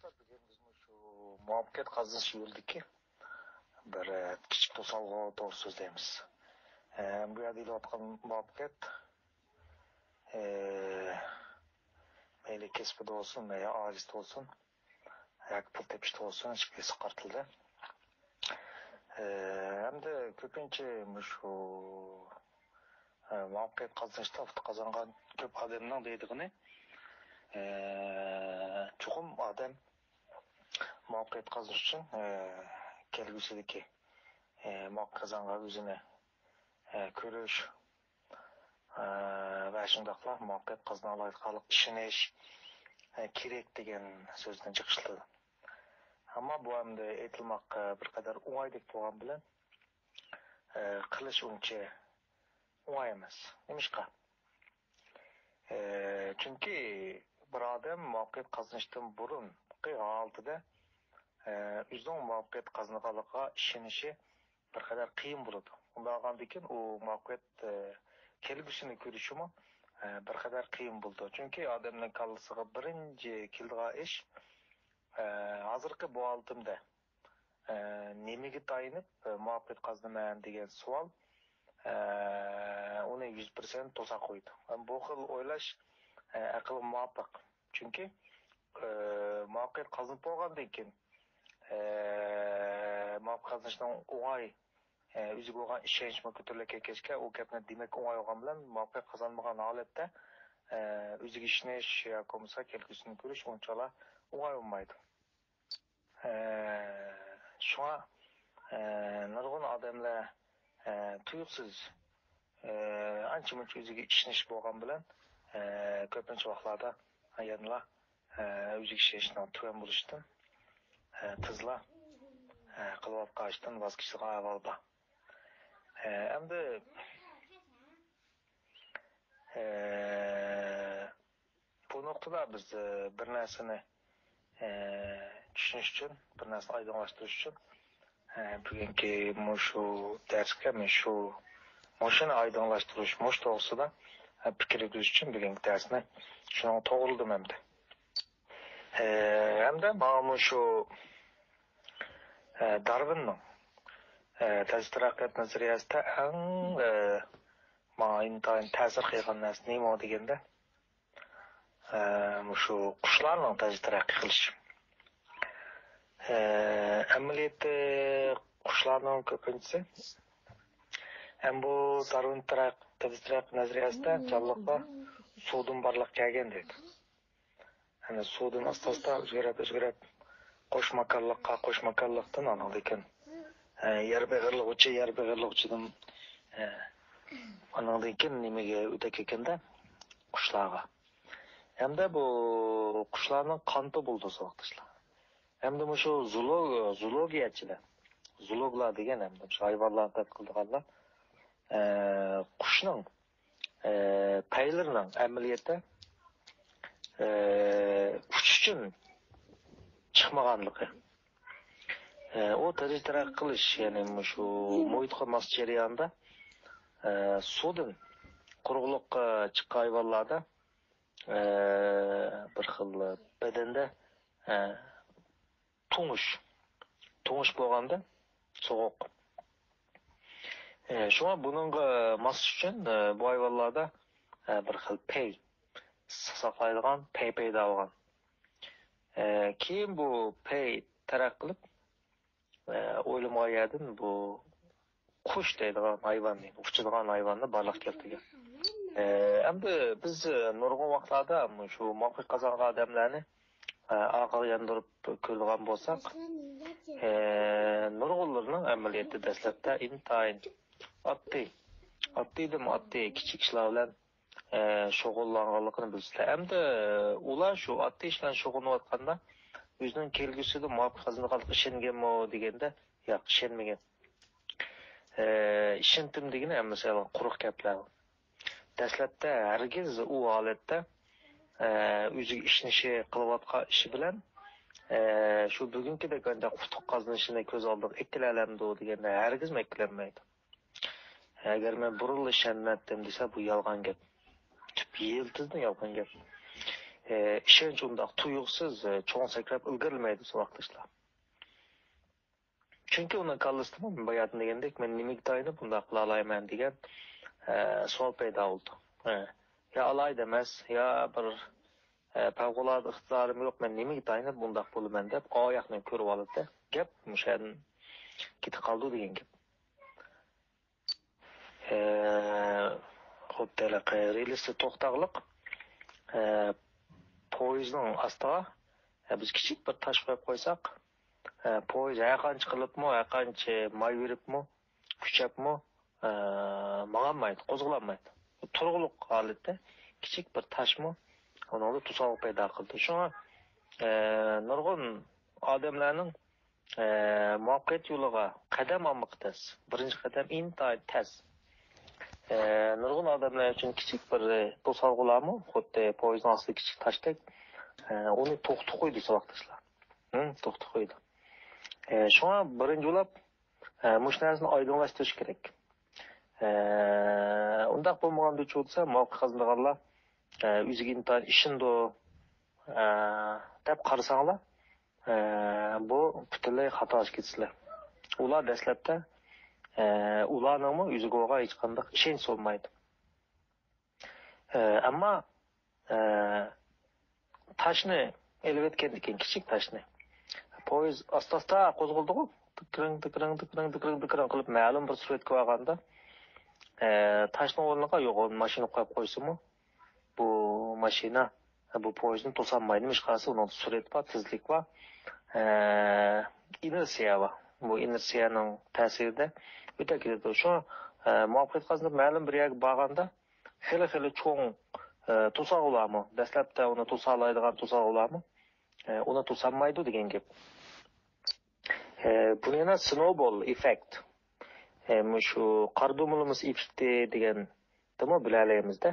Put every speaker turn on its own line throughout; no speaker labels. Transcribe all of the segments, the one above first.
Dostlar, bugün biz şu muhabbet kazanışı yo'ldaki bir kichik to'solg'u to'g'ri so'zlaymiz. Bu yerda deyotgan muhabbet mayli kasbida olsun, mayli ojizda olsun, yoki pul tepishda olsun, hech qaysi qartildi. Hamda ko'pincha shu muvaffaqiyat qozonishda qozongan ko'p odamning deydig'ini chuqur odam muvaffaqiyat qozonish uchun kelgusidagi muvaffaqiyat qozongan o'zini ko'rish va shundoqla muvaffaqiyat qozona oladiganlik ishonish kerak degan so'zdan chiqishdi. Ammo bu hamda aytilmoqqa bir qadar o'ng'aydek bo'lgan bilan qilish uncha o'ng'ay emas. Nimishqa? Chunki bir odam muvaffaqiyat qozonishdan burungi holatida o'zining muvaffaqiyat qozonganligiga ishonishi bir qadar qiyin bo'ladi. Undan keyin u muvaffaqiyat kelgusini ko'rishimi bir qadar qiyin bo'ldi. Chunki odamning kallasiga birinchi keladigan ish hozirgi bu holatimda nimaga tayinib muvaffaqiyat qozonaman degan savol uni 100% to'sa qo'ydi. Bu xil o'ylash aql muvofiq. Chunki muvaffaqiyat qozonib bo'lgandan keyin muvaffaqiyat qozonishning o'ng'ay o'ziga bo'lgan ishonchmi ko'tarilib ketgach, u gapni demak o'ng'ay bo'lgan bilan muvaffaqiyat qozonmagan holatda o'ziga ishonish yoki bo'lmasa kelgusini ko'rish unchalar o'ng'ay bo'lmaydi. Shunga nurg'un odamlar tuyuqsiz ancha-muncha o'ziga ishonish bo'lgan bilan ko'pincha vaqtlarda yana o'ziga ishonishdan tuyan bo'lishdan tezla qilayotgan ishdan voz kechishga avvalda. Endi bu nuqtada biz bir narsani tushunish uchun, bir narsani oydinlashtirish uchun bugungi shu darsga men shu mashina oydinlashtirish to'g'risida fikr yuritish uchun bugungi darsni shuni to'g'rildim endi. Hamda mana shu Darwinning taraqqiyot nazariyasida eng intayin ta'sir qilgan narsa nima deganda shu qushlarning taraqqiy qilishi. Amaliyotda qushlarning ko'pinchisi ham bu Darwin taraqqiyot nazariyasida jonliqqa suvdan borliq kelgan deydi. Hani suvdan asta-asta o'zgarib qo'shmakorlikdan lekin yer beg'irlig'idan andan keyin nimaga o'tib ketganda qushlarga. Hamda bu qushlarning qanti bo'ldi so'qtishlar. Hamda shu zoologlar degan hamda shu hayvonlarni tadqiq qilganlar qushning paylarining amaliyotda uchish uchun chiqmaganligi. O taraqqiy qilish, ya'ni shu muhitga mos jarayonda suvdan quruqlikqa chiqqan hayvonlarda bir xil badanda to'ng'ish bo'lganda so'g'uq. Shunga buningga mos uchun bu hayvonlarda bir xil pay saqlaydigan pay paydo bo'lgan. Keyin bu pay taraqqiy qilib o'ylamagan bu qush deydigan hayvonni, uchadigan hayvonni borliq keltirgan. Endi biz nurg'un vaqtlarda shu muvaffaqiyat qozongan odamlarni orqaga yandirib ko'rgan bo'lsak, nurg'unlarning amaliyotda dastlabda intayin oddiy kichik ishlar bilan shug'ullanganligini bilsizlar. Endi ular shu oddiy ish bilan shug'ullanayotganda o'zining kelgusida muvaffaqiyat qozonganligiga ishonganmi deganda, yo'q, ishonmagan. Ishondim degani masalan quruq gaplar. Dastlabda hargiz u holatda o'ziga ishonishi qilayotgan ishi bilan shu bugungidek qutuq qozonishini ko'z oldiga ikkilalamdi deganda hargiz ikkilanmaydi. Agar men burun ishonmadim desa bu yolg'on gap. Yildizni yolg'on gap. ishonch undaq tuyuqsiz cho'ng sakrab ilgarilmaydi shu vaqtda. Chunki uni kallasida bayatın degandek men nimaga tayinib bundoq qila olmayman degan savol paydo bo'ldi. Ya alayda emas, ya bir favqulodda ixtiyorim yo'q, men nimaga tayinib bundoq bo'laman deb oyoqni ko'rib oldi. Gap mushadan ketib qoldi degan gap. Xuddi relsda to'xtaqliq poyezdning ostiga biz kichik bir tosh qo'yib qo'ysak, poyez qancha qilibmi, qancha may beribmi, kuchapmi, ma'lummaydi, qo'zg'almaydi. Turg'uliq holatda kichik bir toshmi uni to'saq paydo qildi. Shunga nurg'un odamlarning muvaffaqiyat yo'liga qadam olmoqdas. Birinchi qadam intayin tez. Nurg'un odamlar uchun kichik bir to'saqlarmi, xuddi poyezdning ostida kichik toshdek uni to'xtatib qo'ydi vaqtlar. To'xtatib qo'ydi. Shunga birinchi bo'lib mush narsani oydinlashtirish kerak. Undaq bo'lmaganda bo'lsa, muvaffaqiyat qozonganlar o'ziga intayin ishindo deb qarasanglar, bu butunlay xato ish ketsizlar. Ular dastlabda ularning o'ziga bo'lgan hech qanday ishonch bo'lmaydi. Ammo toshni elib o'tgandan keyin kichik toshni poyez asta-asta qo'zg'aldi-ku, tikrang qilib ma'lum bir suratga olganda toshning o'rniga yo'q mashina qo'yib qo'ysimi, bu mashina bu poyezni to'solmaydi. Hech qanday uning surat va tezlik va inersiya va bu inersiyaning ta'sirida o'ta ketadi. Shu muvaffaqiyat qozonib ma'lum bir yerga borganda xili cho'ng to'saqlarmi, dastlabda uni to'saqlaydigan to'saqlarmi uni to'solmaydi degan gap. Buni yana snowball effect. Shu qardumulimiz effekti degan nima bilalaymiz-da.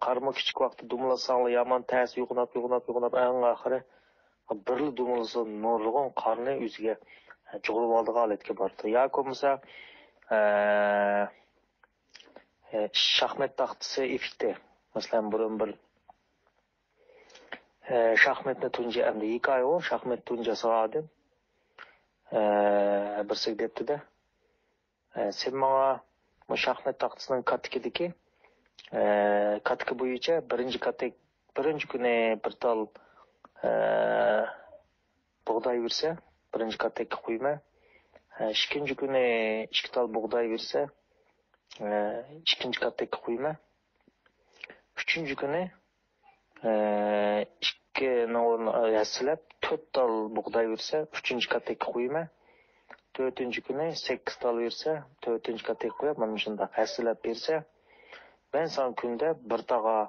Qarmo kichik vaqtda dumlasanglar yomon ta'sir yo'qnab eng oxiri birli dumlasa nurg'un qarni o'ziga cho'g'ib oldigan holatga bordi. Yoki bo'lmasa shaxmat taxtasi effekti. Masalan, burun bir shaxmatni tunji endi hikoya o, shaxmat tunjasi odam birsi debdi-da. Sen menga bu shaxmat taxtasining katikidagi katka bo'yicha birinchi kuni bir tal bug'doy bersa, birinchi katakka qo'yma. Ikkinchi kuni 2 tal bug'doy bersa, ikkinchi katakka qo'yma. Üçüncü kuni 2 o'rni yasilab 4 tal bug'doy bersa, 3-chi katakka qo'yma. 4-chi kuni 8 tal bersa, 4-chi katakka qo'yib, mana shunday yasilab bersa, ben son kunda bir tağa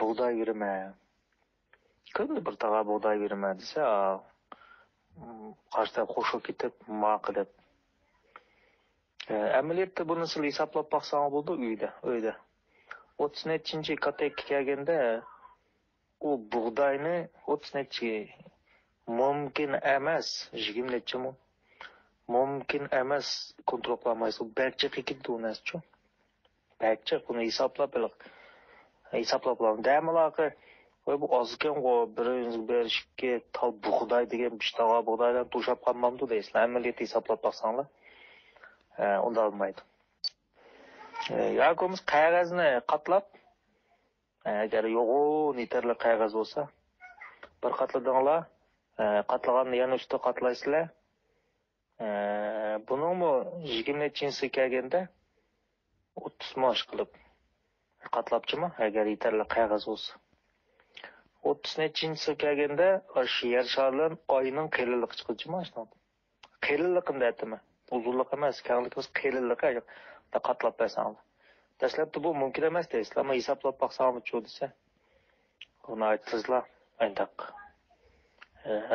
bug'doy beraman. Kunda bir tağa bug'doy beraman desa, qarshida qo'shib ketib, ma'qul deb. Amaliyotda buni siz hisoblab baqsangiz bo'ldi uyda. 30-chi katakka kelganda u bug'doyni 30-chi mumkin emas, 20-chi mumkin emas kontrol qilmaysiz. U barcha qilib o'ynaschi. Barcha buni hisoblab bilan damaloqi bu ozgan birinchi berishga tal bug'doy degan bishtaga bug'doydan to'shab qolmamdi deysizlar. Amaliyotda hisoblab baqsanglar, unda olmaydi. Yo'qimiz qog'ozni qatlab, agar yo'g'on yetarli qog'oz bo'lsa, bir qatladinglar, qatlaganni yana ustiga qatlaysizlar. Buningmi 20-chinsi kelganda 30 mosh qilib qatlabchimi, agar yetarli qog'oz bo'lsa. 30-chinsi kelganda o'sha yer sharidan oyning qilinligi chiqishmi ashno. Qilinligini aytimi? Uzunlik emas, kengligi emas, qilinligi qatlab qo'ysangiz. Dastlabda bu mumkin emas deysizlar, ammo hisoblab baqsangiz-chu desa, uni aytsizlar, aytaq.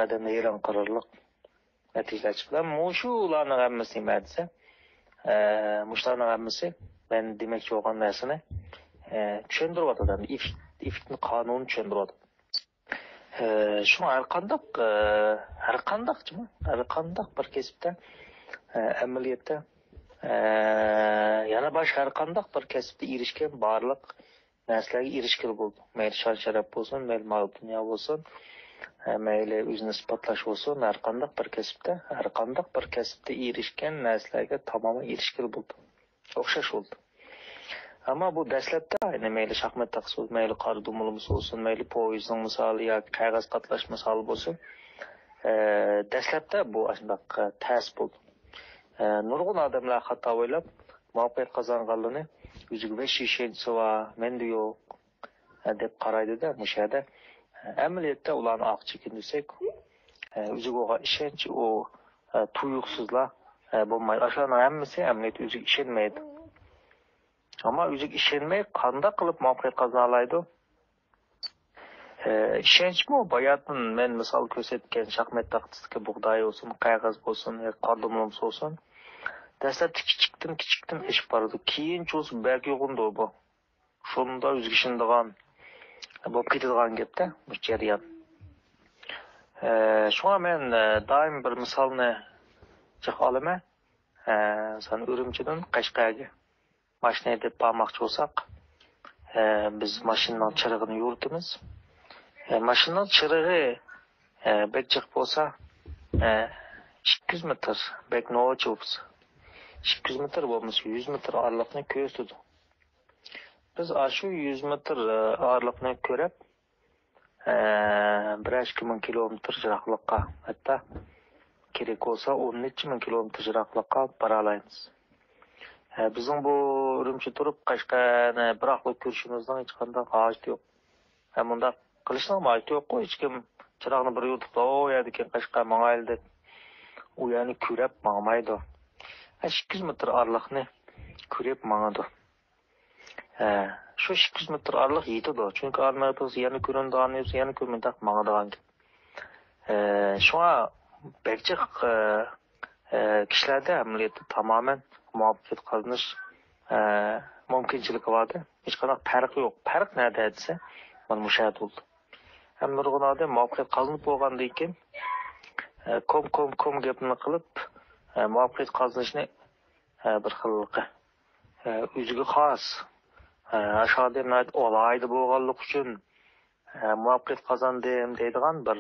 Adamni e'lon qilirlik natijalar chiqadi. Mushularning hammasi nima desa, mushlarning hammasi men demoqchi bo'lgan narsani tushuntiryapti. Effektni qonun tushuntiryapti. Shu har qanday bir kasbda amaliyotda yana boshqa har qanday bir kasbda erishgan barliq narsalarga erishgil bo'ldi. Mayli shon sharaf bo'lsin, mayli mol dunyo bo'lsin, mayli o'zini isbotlash bo'lsin, har qanday bir kasbda erishgan narsalarga tamoman erishgil bo'ldi. O'xshash bo'ldi. Ammo bu dastlabda ayni mayli shaxmat taqsi bo'lsin, mayli qor dumulimiz bo'lsin, mayli poyezdning misoli yoki qog'oz qatlash misoli bo'lsin, dastlabda bu shundoq tas bo'ldi. Nurg'un odamlar hatto o'ylab muvaffaqiyat qozonganlarni o'ziga besh ishonchi va menda yo'q deb qaraydi-da, mushada amaliyotda ularni oq chekin desak, o'ziga bo'lgan ishonch u tuyuqsizlar bo'lmaydi. Shularning hammasi amaliyotda o'ziga ishonmaydi. Ammo o'ziga ishonmay qanday qilib muvaffaqiyat qozona oladi? İşençmi o bayatın men misal ko'rsatgan shaxmat taxtidagi bug'doy olsun, qog'oz bo'lsin, qordumlums olsun. Dastlabda kichikdan ish bordi. Keyin cho'sib belki yo'g'indi bu. Shunda o'zgishindgan bo'lib ketadigan gapda bu jarayon. Shunga men doim bir misolni chiq olaman. San Urumchidan Qashqarga mashina deb bormoqchi bo'lsak, biz mashinaning chirig'ini yo'ritamiz. Mashinaning chirig'i bekchiq bo'lsa 200 metr, bek no'chuvs 200 metr bo'lmasa 100 metr oraliqni ko'rsatdi. Biz shu 100 metr oraliqni ko'rib 1,000 kilometr jiroqlikqa, hatto kerak bo'lsa 10,000 kilometr jiroqlikqa bora olamiz. Bizning bu Urumchi turib Qashqarni biroqlik ko'rishimizning hech qanday hojati yo'q. Bunda qilishning hojati yo'q. Hech kim chiroqni bir yutib, "O, yerda Qashqar mang'ayli" deb u yani ko'rib mang'maydi. 200 metr oraliqni ko'rib mang'adi. Shu 200 metr oraliq yetadi. Chunki armatos yana ko'rindan, yana ko'rmay mang'adigan. Shunga bekchiq kishilarda amaliyotda tamoman muvaffaqiyat qozonish mumkinchiligi bordi. Hech qanday farq yo'q. Farq nada desa, mana mushahid bo'ldi. Ham nurg'un odam muvaffaqiyat qozonib bo'lgandan keyin kom gapni qilib muvaffaqiyat qozonishni bir xil o'ziga xos ashadimnat olaydi bo'lganlik uchun muvaffaqiyat qozondim deydigan bir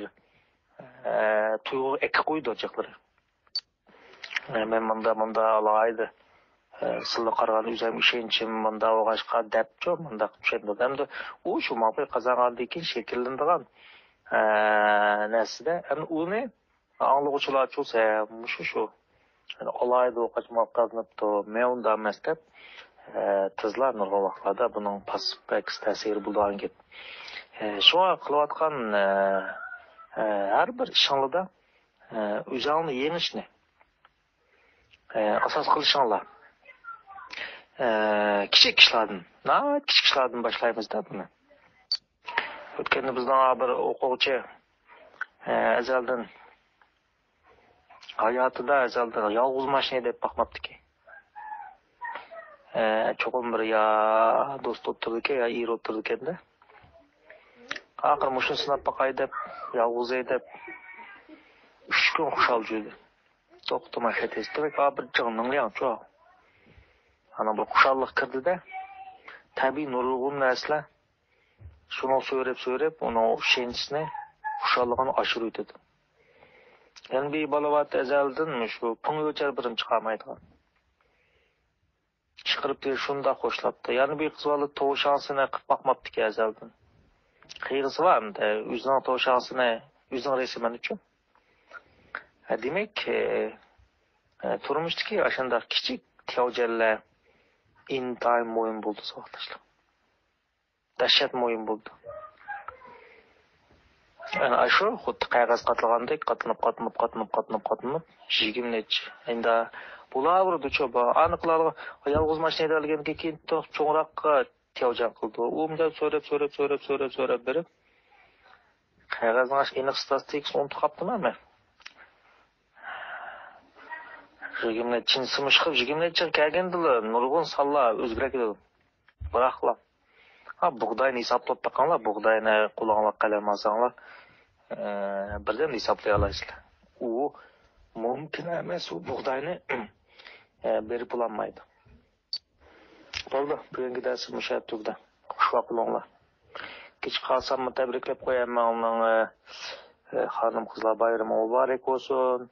tuyg'u eki qo'ydi chiqlari. Men bunda olaydi sizlar qaragan o'zim ishonchim bunda o'g'ashqa debcho bunda tushundim. Endi u shu muvaffaqiyat qozongandan keyin shakllanadigan narsada endi uni anglag'uvchilar cho'sa shu olaydi o'qash muvaffaqiyatni men unda emas deb tizlar nurg'un vaqtlarda buning pasifik ta'siri bo'lgan gap. Shunga qilayotgan har bir ishingizda o'zingni yengishni asos qilishinglar. Kichik ishlardan boshlaymiz-da buni. O'tganda bizning bir o'quvchi azaldan hayotida yolg'iz mashina deb boqmabdiki. Cho'qim bir ya do'st o'tirdi-ki, ya er o'tirdi-kenda. Oxir mushun sinab boqay deb, yolg'iz deb 3 kun xushal yurdi. To'xtamay ketdi. Bir jonning yancho. Ana bu xushallik kirdi-da. Tabiiy nurg'un narsalar shuni so'rab, uni ishonchini, xushalligini oshirib o'tadi. Yani bir balavat azaldan shu pul o'char birim chiqarmaydigan. Chiqirib der shunda xo'shlabdi. Yani bir qiz bola tug'ishansini qilib boqmabdiki azaldan. Qiyg'isi bormi-da, o'zining tug'ishansini o'zining resmini uchun. Demak, turmushdagi ashanda kichik tavjallar intayin mo'yin bo'ldi so'xtashlar. Dahshat mo'yin bo'ldi. Yani shu xuddi qog'oz qatlagandek qatlanib 20 necha. Endi bular cho'ba aniqlarga yolg'iz mashinada olgandan keyin cho'ngroqqa tavjan qildi. U unda so'rab berib qog'ozni aniq statistik unutib qolibdimi? 20 necha simish qilib 20 necha kelgandilar. Nurg'un sonlar o'zgarib ketdi. Biroqlar bug'doyni hisoblab taqanlar, bug'doyni qo'lingizga qalam olsanglar birdan hisoblay olasizlar. U mumkin emas, u bug'doyni berib bo'lmaydi. Bo'ldi, bugungi darsimiz shu yerda. xushvaq bo'linglar. Kech qolsam tabriklab qo'yaman uning xonim qizlar bayrami muborak bo'lsin.